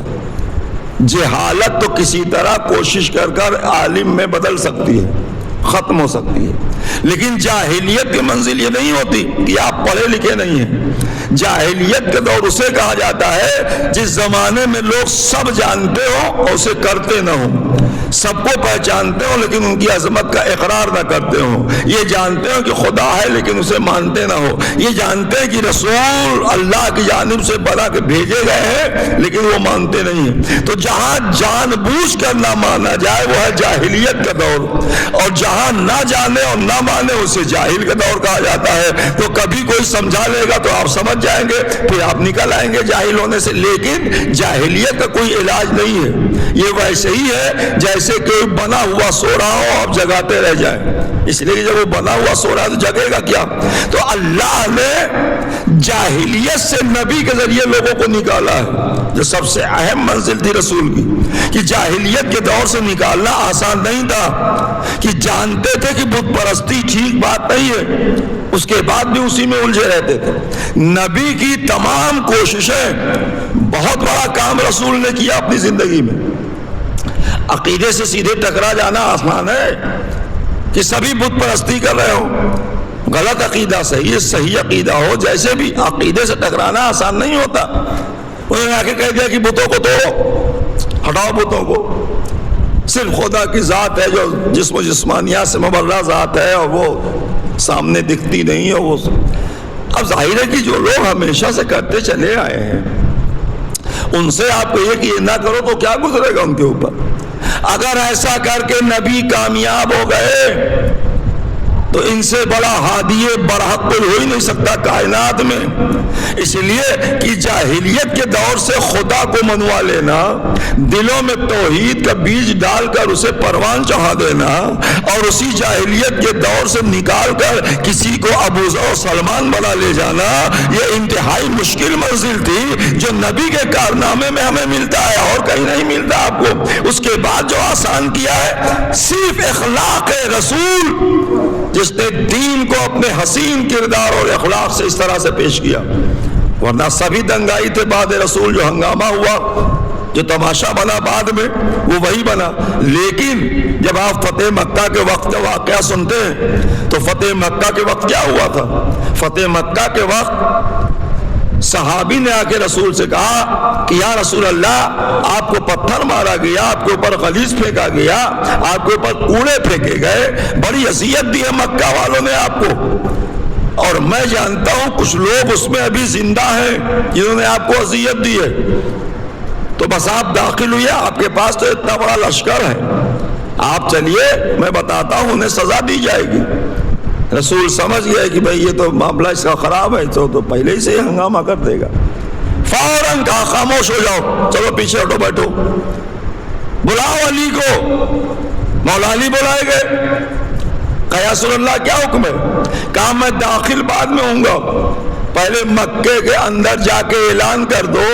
جہالت تو کسی طرح کوشش کر عالم میں بدل سکتی ہے، ختم ہو سکتی ہے، لیکن جاہلیت کی منزل یہ نہیں ہوتی کہ آپ پڑھے لکھے نہیں ہیں۔ جاہلیت کے دور اسے کہا جاتا ہے جس زمانے میں لوگ سب جانتے ہوں اور اسے کرتے نہ ہوں، سب کو پہچانتے ہوں لیکن ان کی عظمت کا اقرار نہ کرتے ہوں، یہ جانتے ہوں کہ خدا ہے لیکن اسے مانتے نہ ہو، یہ جانتے ہیں کہ رسول اللہ کی جانب سے بنا کے بھیجے گئے ہیں لیکن وہ مانتے نہیں ہیں۔ تو جہاں جان بوجھ کر نہ مانا جائے وہ ہے جاہلیت کا دور، اور جہاں نہ جانے اور نہ مانے اسے جاہل کا دور کہا جاتا ہے۔ تو کبھی کوئی سمجھا لے گا تو آپ سمجھ جائیں گے، پھر آپ نکل آئیں گے جاہل ہونے سے، لیکن جاہلیت کا کوئی علاج نہیں ہے، یہ ویسے ہی ہے جیسے کہ بنا ہوا سو رہا ہو آپ جگاتے رہ جائیں، اس لیے کہ جب وہ بنا ہوا سو رہا ہے تو جگے گا کیا؟ تو اللہ نے جاہلیت سے نبی کے ذریعے لوگوں کو نکالا ہے، جو سب سے اہم منزل تھی رسول کی، کہ جاہلیت کے دور سے نکالنا آسان نہیں تھا، کہ جانتے تھے کہ بت پرستی ٹھیک بات نہیں ہے، اس کے بعد بھی اسی میں الجھے رہتے تھے۔ نبی کی تمام کوششیں، بہت بڑا کام رسول نے کیا اپنی زندگی میں۔ عقیدے سے سیدھے ٹکرا جانا آسان ہے کہ سبھی بت پرستی کر رہے ہو، غلط عقیدہ صحیح عقیدہ ہو، جیسے بھی عقیدے سے ٹکرانا آسان نہیں ہوتا۔ انہوں نے آ کے کہہ دیا کہ بتوں کو توڑو، ہٹاؤ بتوں کو، صرف خدا کی ذات ہے جو جسم و جسمانیات سے مبرہ ذات ہے اور وہ سامنے دکھتی نہیں ہے۔ وہ اب ظاہر ہے کہ جو لوگ ہمیشہ سے کرتے چلے آئے ہیں ان سے آپ کو یہ کہ یہ نہ کرو تو کیا گزرے گا ان کے اوپر؟ اگر ایسا کر کے نبی کامیاب ہو گئے تو ان سے بڑا ہادی برحق کوئی ہو ہی نہیں سکتا کائنات میں۔ اس لیے کہ جاہلیت کے دور سے خدا کو منوا لینا، دلوں میں توحید کا بیج ڈال کر اسے پروان چڑھا دینا، اور اسی جاہلیت کے دور سے نکال کر کسی کو ابو ذر و سلمان بنا لے جانا، یہ انتہائی مشکل منزل تھی جو نبی کے کارنامے میں ہمیں ملتا ہے اور کہیں نہیں ملتا آپ کو۔ اس کے بعد جو آسان کیا ہے صرف اخلاق رسول، جس نے دین کو اپنے حسین کردار اور اخلاق سے اس طرح سے پیش کیا، ورنہ سبھی دنگائی تھے بعد رسول، جو ہنگامہ ہوا، جو تماشا بنا بعد میں وہ وہی بنا۔ لیکن جب آپ فتح مکہ کے وقت واقعہ سنتے ہیں تو فتح مکہ کے وقت کیا ہوا تھا؟ فتح مکہ کے وقت صحابی نے آ کے رسول سے کہا کہ یا رسول اللہ، آپ کو پتھر مارا گیا، آپ کے اوپر غلیظ پھینکا گیا، آپ کے اوپر کوڑے پھینکے گئے، بڑی اذیت دی ہے مکہ والوں نے آپ کو، اور میں جانتا ہوں کچھ لوگ اس میں ابھی زندہ ہیں جنہوں نے آپ کو اذیت دی ہے، تو بس آپ داخل ہوئے، آپ کے پاس تو اتنا بڑا لشکر ہے، آپ چلیے، میں بتاتا ہوں انہیں سزا دی جائے گی۔ رسول سمجھ گئے کہ بھئی یہ تو معاملہ اس کا خراب ہے، تو پہلے ہی سے ہی ہنگامہ کر دے گا۔ فوراً کہا خاموش ہو جاؤ، چلو پیچھے ہٹو، بیٹھو، بلاؤ علی کو۔ مولا علی بلائے گئے، کہا یا رسول اللہ کیا حکم ہے؟ کہا میں داخل بعد میں ہوں گا، پہلے مکے کے اندر جا کے اعلان کر دو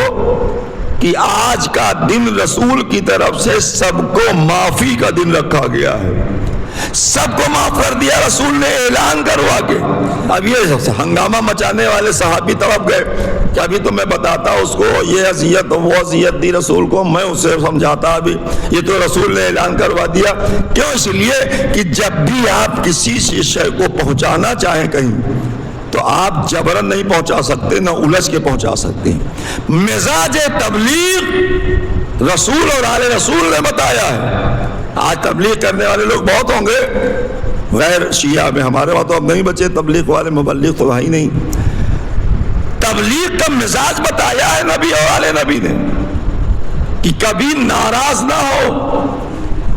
کہ آج کا دن رسول کی طرف سے سب کو معافی کا دن رکھا گیا ہے، سب کو معاف کر دیا رسول نے اعلان کروا کے۔ اب یہ ہنگامہ مچانے والے صحابی طرف گئے کہ ابھی تو میں بتاتا اس کو یہ اذیت وہ اذیت دی رسول کو، میں اسے سمجھاتا، ابھی یہ تو رسول نے اعلان کروا دیا۔ کیوں؟ اس لیے کہ جب بھی آپ کسی شے کو پہنچانا چاہیں کہیں تو آپ جبرن نہیں پہنچا سکتے، نہ الجھ کے پہنچا سکتے ہیں۔ مزاج تبلیغ رسول اور آل رسول نے بتایا ہے۔ آج تبلیغ کرنے والے لوگ بہت ہوں گے غیر شیعہ میں، ہمارے وہاں تو اب نہیں بچے تبلیغ والے، مبلغ تو ہی نہیں۔ تبلیغ کا مزاج بتایا ہے نبی اور آل نبی نے کہ کبھی ناراض نہ ہو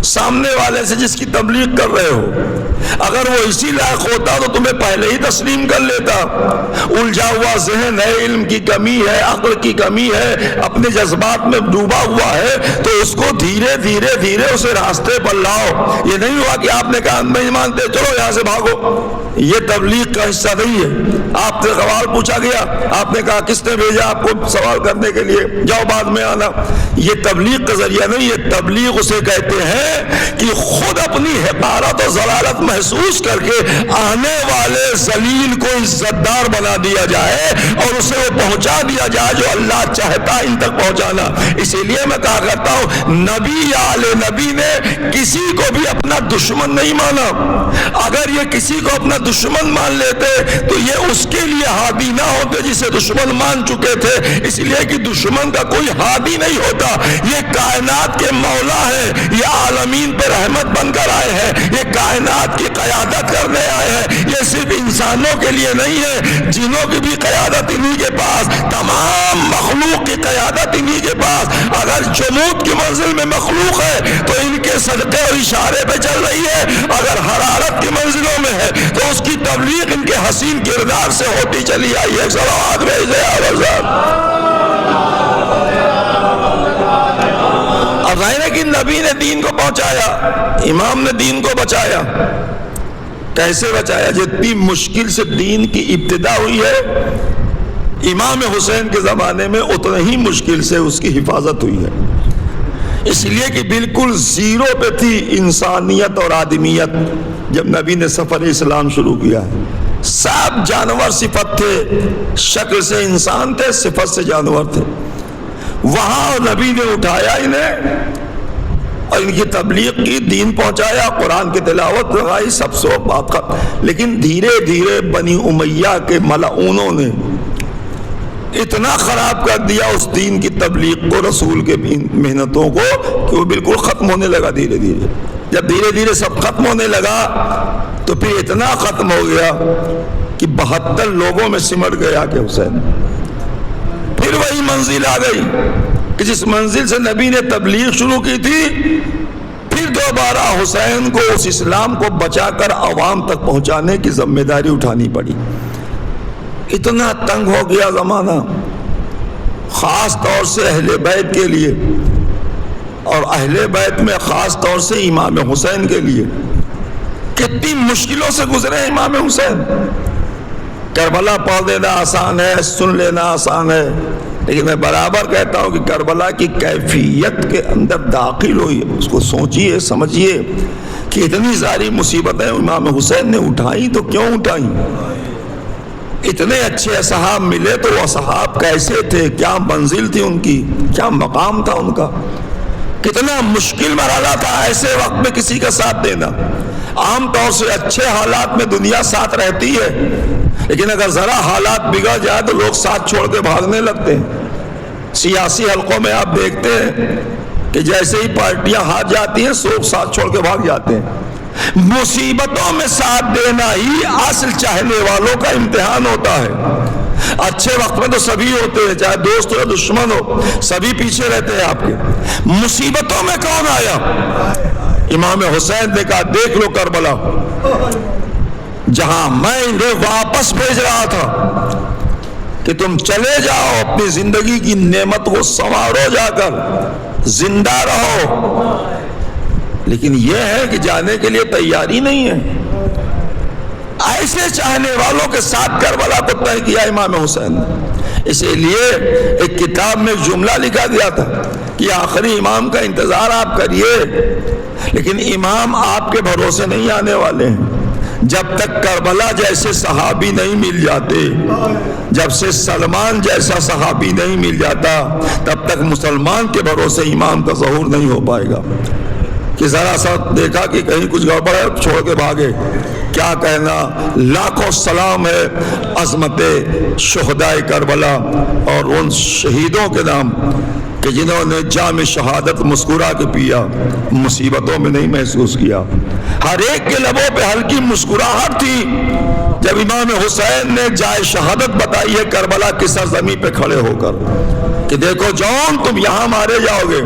سامنے والے سے جس کی تبلیغ کر رہے ہو، اگر وہ اسی لائق ہوتا تو تمہیں پہلے ہی تسلیم کر لیتا۔ الجھا ہوا ذہن ہے، علم کی کمی ہے، عقل کی کمی ہے، اپنے جذبات میں ڈوبا ہوا ہے، تو اس کو دھیرے دھیرے دھیرے اسے راستے پر لاؤ۔ یہ نہیں ہوا کہ آپ نے کہا نہیں مانتے چلو یہاں سے بھاگو، یہ تبلیغ کا حصہ نہیں ہے۔ آپ سے سوال پوچھا گیا، آپ نے کہا کس نے بھیجا آپ کو سوال کرنے کے لیے، جاؤ بعد میں آنا۔ یہ تبلیغ کا ذریعہ نہیں، یہ تبلیغ اسے کہتے ہیں کہ خود اپنی حقارت و ضلالت محسوس کر کے آنے والے ذلیل کو عزت دار بنا دیا جائے اور اسے وہ پہنچا دیا جائے جو اللہ چاہتا ان تک پہنچانا۔ اسی لیے میں کہا کرتا ہوں نبی یا آل نبی نے کسی کو بھی اپنا دشمن نہیں مانا۔ اگر یہ کسی کو اپنا دشمن مان لیتے تو یہ اس کے لیے ہادی نہ ہوتے جسے دشمن مان چکے تھے، اس لیے کہ دشمن کا کوئی ہادی نہیں ہوتا۔ یہ کائنات کے مولا ہیں، یہ عالمین پر رحمت بن کر آئے ہیں، یہ کائنات کی قیادت کرنے آئے ہیں۔ یہ صرف انسانوں کے لیے نہیں ہے، جنوں کی بھی قیادت انہی کے پاس، تمام مخلوق کی قیادت انہی کے پاس۔ اگر جمود کی منزل میں مخلوق ہے تو ان کے صدقے اور اشارے پہ چل رہی ہے، اگر حرارت کی منزلوں میں ہے تو اس کی تبلیغ ان کے حسین کردار سے ہوتی چلی آئی ہے۔ صلوات بھیجے اب ظاہر ہے کہ نبی نے دین کو پہنچایا، امام نے دین کو بچایا۔ کیسے بچایا؟ جتنی مشکل سے دین کی ابتدا ہوئی ہے امام حسین کے زمانے میں اتنا ہی مشکل سے اس کی حفاظت ہوئی ہے، اس لیے کہ بالکل زیرو پہ تھی انسانیت اور آدمیت جب نبی نے سفر اسلام شروع کیا ہے۔ سب جانور صفت تھے، شکل سے انسان تھے، صفت سے جانور تھے۔ وہاں نبی نے اٹھایا انہیں اور ان کی تبلیغ کی، دین پہنچایا، قرآن کی تلاوت لگائی، سب سے بات کا۔ لیکن دھیرے دھیرے بنی امیہ کے ملعونوں نے اتنا خراب کر دیا اس دین کی تبلیغ کو، رسول کے محنتوں کو، کہ وہ بالکل ختم ہونے لگا دھیرے دھیرے۔ جب دھیرے دھیرے سب ختم ہونے لگا تو پھر اتنا ختم ہو گیا کہ 72 لوگوں میں سمٹ گیا کہ حسین۔ پھر وہی منزل آ گئی کہ جس منزل سے نبی نے تبلیغ شروع کی تھی، پھر دوبارہ حسین کو اس اسلام کو بچا کر عوام تک پہنچانے کی ذمہ داری اٹھانی پڑی۔ اتنا تنگ ہو گیا زمانہ، خاص طور سے اہل بیت کے لیے، اور اہل بیت میں خاص طور سے امام حسین کے لیے۔ کتنی مشکلوں سے گزرے امام حسین۔ کربلا پڑھ دینا آسان ہے، سن لینا آسان ہے، لیکن میں برابر کہتا ہوں کہ کربلا کی کیفیت کے اندر داخل ہوئی، اس کو سوچئے سمجھئے کہ اتنی ساری مصیبتیں امام حسین نے اٹھائیں تو کیوں اٹھائیں؟ اتنے اچھے اصحاب ملے تو وہ اصحاب کیسے تھے، کیا منزل تھی ان کی، کیا مقام تھا ان کا؟ کتنا مشکل مرحلہ تھا ایسے وقت میں کسی کا ساتھ دینا۔ عام طور سے اچھے حالات میں دنیا ساتھ رہتی ہے، لیکن اگر ذرا حالات بگڑ جائے تو لوگ ساتھ چھوڑ کے بھاگنے لگتے ہیں۔ سیاسی حلقوں میں آپ دیکھتے ہیں کہ جیسے ہی پارٹیاں ہار جاتی ہیں لوگ ساتھ چھوڑ کے بھاگ جاتے ہیں۔ مصیبتوں میں ساتھ دینا ہی اصل چاہنے والوں کا امتحان ہوتا ہے۔ اچھے وقت میں تو سبھی ہوتے ہیں، چاہے دوست ہو یا دشمن ہو، سبھی پیچھے رہتے ہیں آپ کے۔ مصیبتوں میں کون آیا؟ امام حسین نے کہا دیکھ لو کربلا، جہاں میں انہیں واپس بھیج رہا تھا کہ تم چلے جاؤ، اپنی زندگی کی نعمت کو سنوارو، جا کر زندہ رہو، لیکن یہ ہے کہ جانے کے لیے تیاری نہیں ہے۔ ایسے چاہنے والوں کے ساتھ کربلا کو طے کیا امام حسین نے۔ اسی لیے ایک کتاب میں ایک جملہ لکھا گیا تھا کہ آخری امام کا انتظار آپ کریے، لیکن امام آپ کے بھروسے نہیں آنے والے ہیں۔ جب تک کربلا جیسے صحابی نہیں مل جاتے، جب سے سلمان جیسا صحابی نہیں مل جاتا، تب تک مسلمان کے بھروسے امام کا ظہور نہیں ہو پائے گا۔ کہ ذرا سا دیکھا کہ کہیں کچھ گڑبڑ ہے چھوڑ کے بھاگے، کیا کہنا۔ لاکھوں سلام ہے عظمت شہدائے کربلا اور ان شہیدوں کے نام کہ جنہوں نے جام شہادت مسکرا کے پیا، مصیبتوں میں نہیں محسوس کیا۔ ہر ایک کے لبوں پہ ہلکی مسکراہٹ تھی جب امام حسین نے جائے شہادت بتائی ہے کربلا کی سرزمین پہ کھڑے ہو کر کہ دیکھو جون تم یہاں مارے جاؤ گے۔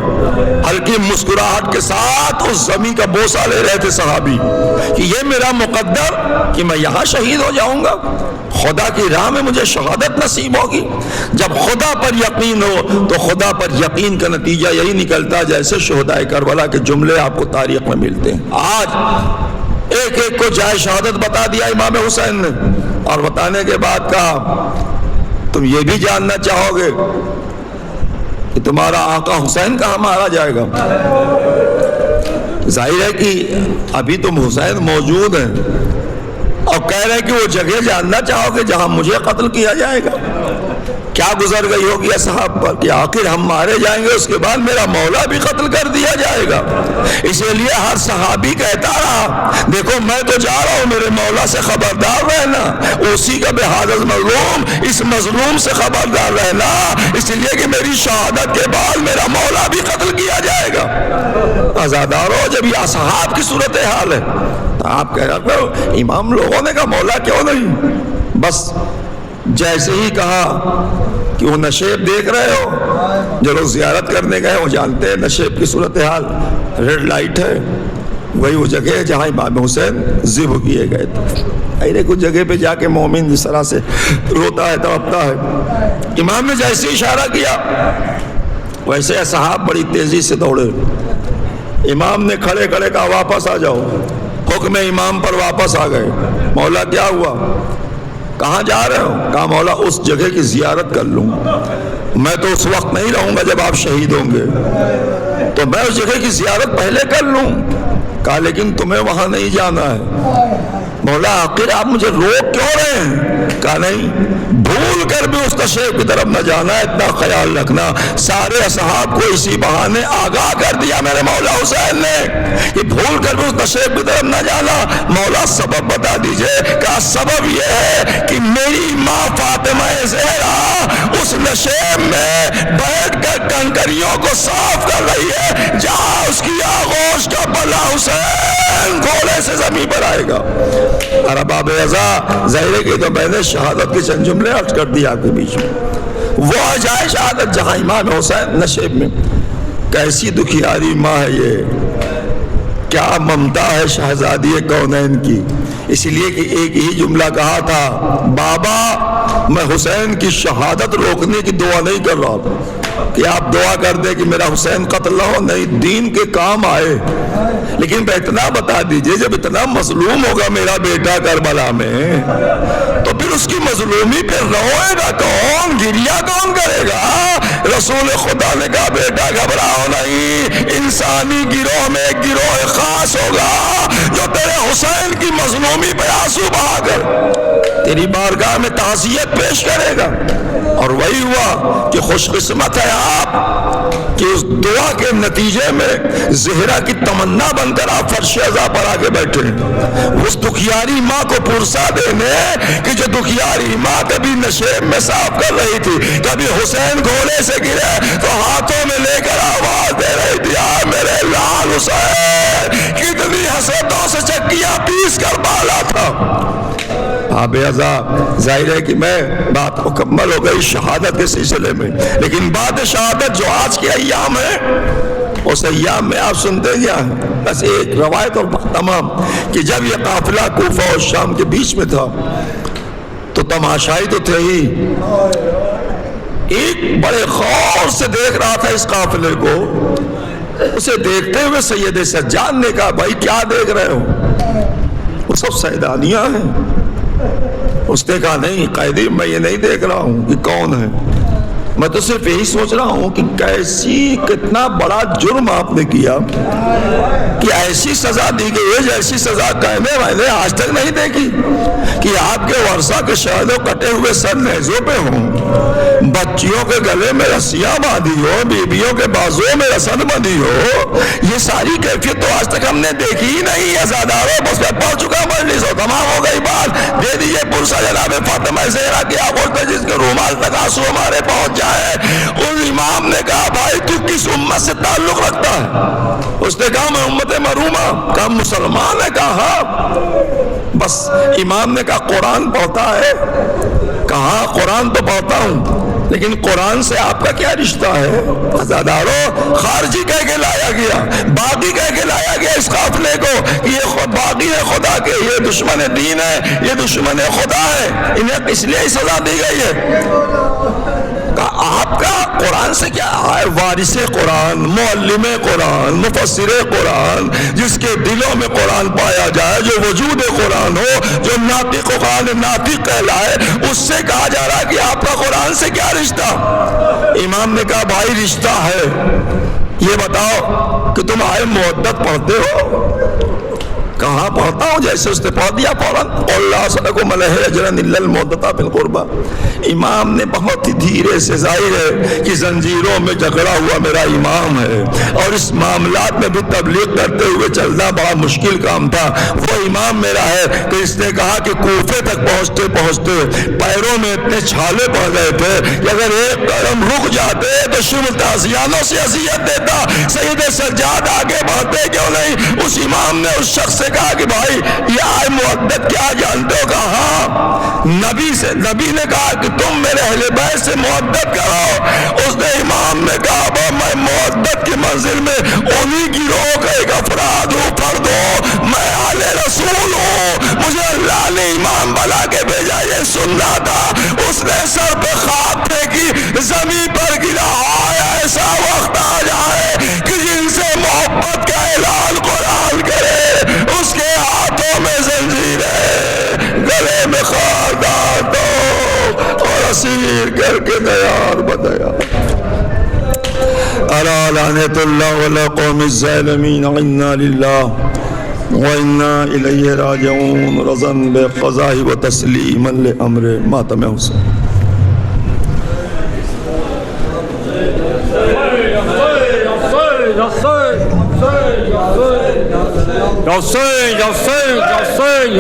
ہلکی مسکراہٹ کے ساتھ اس زمین کا بوسہ لے رہے تھے صحابی کہ یہ میرا مقدر کہ میں یہاں شہید ہو جاؤں گا، خدا کی راہ میں مجھے شہادت نصیب ہوگی۔ جب خدا پر یقین ہو تو خدا پر یقین کا نتیجہ یہی نکلتا جیسے شہدائے کربلا کے جملے آپ کو تاریخ میں ملتے ہیں۔ آج ایک ایک کو جائے شہادت بتا دیا امام حسین نے، اور بتانے کے بعد کہا تم یہ بھی جاننا چاہو گے کہ تمہارا آقا حسین کہاں مارا جائے گا؟ ظاہر ہے کہ ابھی تم حسین موجود ہیں اور کہہ رہے کہ وہ جگہ جاننا چاہو گے جہاں مجھے قتل کیا جائے گا۔ کیا گزر گئی ہوگی اصحاب پر کہ آخر ہم مارے جائیں گے، اس کے بعد میرا مولا بھی قتل کر دیا جائے گا۔ اسی لیے ہر صحابی کہتا رہا دیکھو میں تو جا رہا ہوں، میرے مولا سے خبردار رہنا، اسی کا بحاظ مظلوم، اس مظلوم سے خبردار رہنا، اس لیے کہ میری شہادت کے بعد میرا مولا بھی قتل کیا جائے گا۔ آزادارو، جب یہ اصحاب کی صورتحال ہے تو آپ کہہ رہے ہو امام لوگوں نے کہا مولا کیوں نہیں؟ بس جیسے ہی کہا کہ وہ نشیب دیکھ رہے ہو، جو لوگ زیارت کرنے گئے وہ جانتے ہیں نشیب کی صورتحال، ریڈ لائٹ ہے، وہی وہ جگہ ہے جہاں امام حسین ذبح کیے گئے تھے۔ ایرے کچھ جگہ پہ جا کے مومن جس طرح سے روتا ہے تڑپتا ہے، امام نے جیسے اشارہ کیا ویسے اصحاب بڑی تیزی سے دوڑے۔ امام نے کھڑے کھڑے کہا واپس آ جاؤ، حکم امام پر واپس آ گئے۔ مولا کیا ہوا؟ کہاں جا رہے ہو؟ کہا مولا اس جگہ کی زیارت کر لوں، میں تو اس وقت نہیں رہوں گا جب آپ شہید ہوں گے، تو میں اس جگہ کی زیارت پہلے کر لوں۔ کہا لیکن تمہیں وہاں نہیں جانا ہے۔ مولا آخر آپ مجھے روک کیوں رہے ہیں؟ کہا نہیں، بھول کر بھی اس نشیب کی طرف نہ جانا، اتنا خیال رکھنا۔ سارے اصحاب کو اسی بہانے آگاہ کر دیا میرے مولا حسین نے کہ بھول کر بھی اس نشیب کی طرف نہ جانا۔ مولا سبب بتا دیجئے۔ کہا سبب یہ ہے کہ میری ماں فاطمہ زہرا اس نشیب میں بیٹھ کر کنکریوں کو صاف کر رہی ہے جہاں اس کی آغوش کا بلا حسین گھوڑے سے زمین پر آئے گا۔ اور اب رضا ظاہر کی تو میں نے شہادت کے چند جملے عرض کر دیا آپ کے بیچ میں۔ وہ جائے شہادت جہاں امام حسین نشیب میں۔ کیسی دکھیاری ماں ہے یہ، کیا ممتا ہے شہزادی کونین کی۔ اسی لیے کہ ایک ہی جملہ کہا تھا بابا میں حسین کی شہادت روکنے کی دعا نہیں کر رہا تھا کہ آپ دعا کر دیں کہ میرا حسین قتل نہ ہو، نہیں دین کے کام آئے، لیکن اتنا بتا دیجئے جب اتنا مظلوم ہوگا میرا بیٹا کربلا میں تو پھر اس کی مظلومی پہ روئے گا کون، گریہ کون کرے گا؟ رسول خدا نے کہا بیٹا گھبراؤ نہیں، انسانی گروہ میں ایک گروہ خاص ہوگا جو تیرے حسین کی مظلومی پہ آنسو بہا کر تیری بارگاہ میں تعزیت پیش کرے گا۔ اور وہی ہوا کہ خوش قسمت ہے آپ کہ اس دعا کے نتیجے میں زہرا کی تمنا بن کر آپ فرش عزا پر آگے بیٹھے ہیں، اس دکھیاری ماں کو پرسا دینے کہ جو دکھیاری ماں کبھی نشیب میں صاف کر رہی تھی، کبھی حسین گھوڑے سے گرے تو ہاتھوں میں لے کر آواز دے رہی تھی آ میرے لال حسین، کتنی حسرتوں سے چکیاں پیس کر بالا تھا۔ آپ ظاہر ہے کہ میں بات مکمل ہو گئی شہادت کے سلسلے میں، لیکن بات شہادت جو آج کے ایام ہے اس ایام میں آپ سنتے کیا ہیں؟ بس ایک روایت اور تمام کہ جب یہ قافلہ کوفہ اور شام کے بیچ میں تھا تو تماشائی تو تھے ہی، ایک بڑے غور سے دیکھ رہا تھا اس قافلے کو، اسے دیکھتے ہوئے سید سجاد نے کہا بھائی کیا دیکھ رہے ہو؟ وہ سب سیدانیاں ہیں۔ اس نے کہا نہیں قائدی میں یہ نہیں دیکھ رہا ہوں کہ کون ہے، میں تو صرف یہی سوچ رہا ہوں کہ کتنا بڑا جرم آپ نے کیا کہ ایسی سزا دی گئی ہے جیسی سزا قائمے میں نے آج تک نہیں دیکھی، کہ آپ کے ورثہ کے شہدوں کٹے ہوئے سر نیزوں پہ ہوں، بچیوں کے گلے میں رسیاں باندھی ہو، بیبیوں کے بازوؤں میں رسن بندھی ہو، یہ ساری کیفیت تو آج تک ہم نے دیکھی ہی نہیں۔ عزاداروں بس میں پڑھ چکا مجلس ہو، تمام ہو گئی بات، دے دیجئے پرسہ جناب فاطمہ زہرا کی آغوش پہ جس کے رومال تک آنسو ہمارے پہنچ جائے۔ اس امام نے کہا بھائی تو کس امت سے تعلق رکھتا ہے؟ اس نے کہا میں امت مرومہ۔ کہا مسلمان ہے؟ کہا ہاں۔ بس امام نے کہا قرآن پڑھتا ہے؟ کہا قرآن تو پڑھتا ہوں، لیکن قرآن سے آپ کا کیا رشتہ ہے؟ عزاداروں خارجی کہہ کے لایا گیا، باغی کہہ کے لایا گیا اس قافلے کو کہ یہ باغی ہے خدا کے، یہ دشمن دین ہے، یہ دشمن خدا ہے، انہیں اس لیے سزا دی گئی ہے۔ کہا آپ کا قرآن سے کیا ہے؟ وارث قرآن، معلم قرآن، مفسر قرآن، جس کے دلوں میں قرآن پایا جائے، جو وجود قرآن ہو، جو ناطق قرآن ناطق کہلائے، اس سے کہا جا رہا ہے کہ آپ کا قرآن سے کیا رشتہ؟ امام نے کہا بھائی رشتہ ہے، یہ بتاؤ کہ تم آئے مودت پڑھتے ہو؟ کہاں پڑھتا ہوں؟ جیسے اس نے پڑھ دیا فوراً، اللہ صدقم علیہ اجرن الا المودتا بالقربہ۔ امام نے بہت ہی دھیرے سے، ظاہر ہے کہ زنجیروں میں جکڑا ہوا میرا امام ہے اور اس معاملات میں بھی تبلیغ کرتے ہوئے چلنا بڑا مشکل کام تھا، وہ امام میرا ہے کہ اس نے کہا کہ کوفے تک پہنچتے پہنچتے پیروں میں اتنے چھالے پڑ گئے تھے کہ اگر ایک قدم رک جاتے تو شبہ تازیانوں سے اذیت دیتا۔ سید سجاد آگے بڑھتے کیوں نہیں؟ اس امام نے اس شخص سے کہا کہ بھائی یہ آئے مودت کیا جانتے ہو؟ کہا ہاں، نبی نے کہا کہ تم میرے اہل بیت سے مودت کرو۔ اس نے امام نے کہا میں مودت کی منزل میں انہی گروہ کا ایک افراد ہوں، فرد ہوں، میں آل رسول ہوں، مجھے اللہ نے امام بنا کے بھیجا، یہ سننا تھا۔ اس نے سر پہ خاک پھینکی، زمین پر گرا، ایسا وقت آ جائے کہ جن سے محبت کا اعلان قرآن کرے اس کے ہاتھوں میں زنجیر ہے، گلے میں خاردار تو اور اسیر کر کے دیار بدیار۔ الا لعنت اللہ علی قوم الظالمین، انا للہ وانا الیہ راجعون، رضا بقضاء و تسلیما لامر ماتم حسین۔ یا حسین یا حسین یا حسین۔